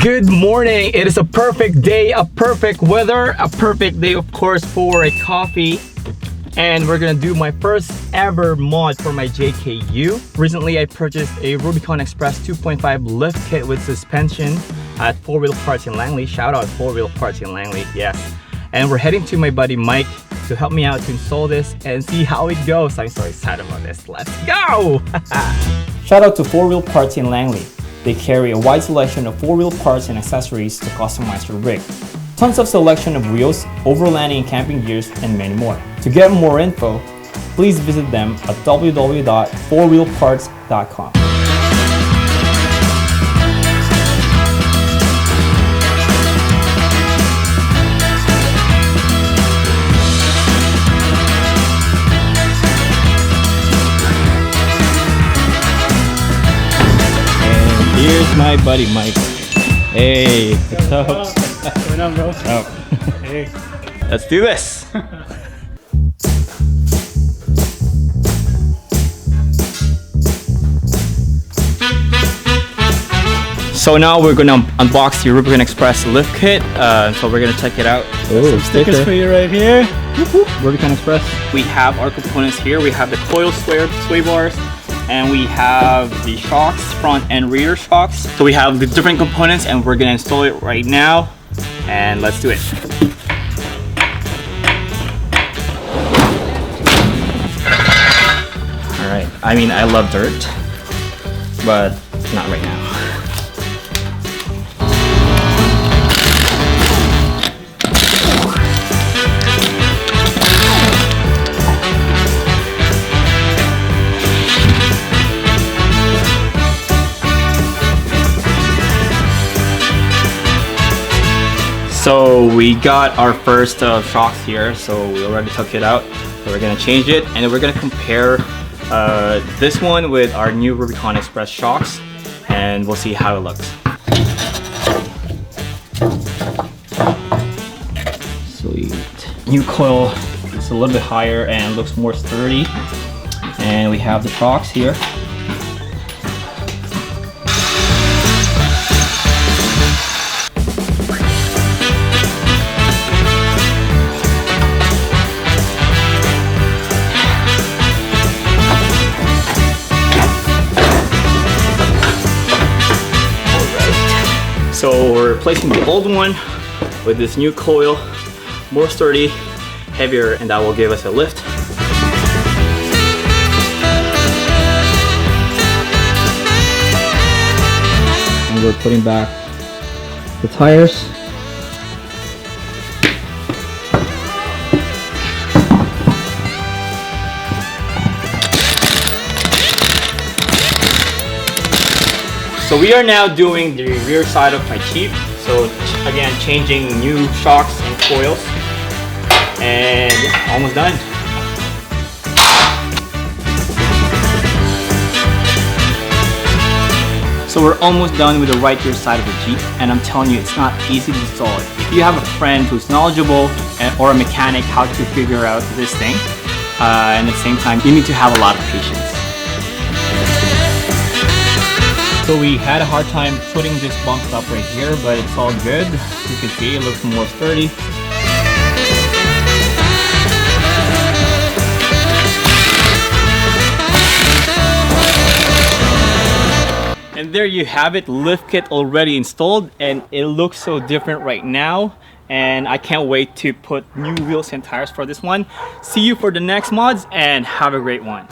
Good morning. It is a perfect day, a perfect weather, a perfect day of course for a coffee. And we're gonna do my first ever mod for my JKU. Recently I purchased a Rubicon Express 2.5 lift kit with suspension at 4 Wheel Parts in Langley. Shout out 4 Wheel Parts in Langley, yes. And we're heading to my buddy Mike to help me out to install this and see how it goes. I'm so excited about this. Let's go! Shout out to 4 Wheel Parts in Langley. They carry a wide selection of 4-wheel parts and accessories to customize your rig. Tons of selection of wheels, overlanding and camping gears, and many more. To get more info, please visit them at www.4wheelparts.com. Here's my buddy Mike. Hey, what's up? What's going on, bro? Oh. Hey. Let's do this. So now we're gonna unbox the Rubicon Express lift kit. So we're gonna check it out. Some stickers for you right here. Rubicon Express. We have our components here. We have the coil sway bars. And we have the shocks, front and rear shocks. So we have the different components and we're gonna install it right now. And let's do it. All right, I mean, I love dirt, but not right now. So we got our first shocks here, so we already took it out. So we're gonna change it, and then we're gonna compare this one with our new Rubicon Express shocks, and we'll see how it looks. Sweet. New coil is a little bit higher and looks more sturdy. And we have the shocks here. So we're replacing the old one with this new coil, more sturdy, heavier, and that will give us a lift. And we're putting back the tires. So we are now doing the rear side of my Jeep. So again, changing new shocks and coils. And almost done. So we're almost done with the right rear side of the Jeep. And I'm telling you, it's not easy to install it. If you have a friend who's knowledgeable or a mechanic how to figure out this thing, and at the same time, you need to have a lot of patience. So we had a hard time putting this bump up right here, but it's all good. You can see it looks more sturdy. And there you have it, lift kit already installed, and it looks so different right now. And I can't wait to put new wheels and tires for this one. See you for the next mods, and have a great one.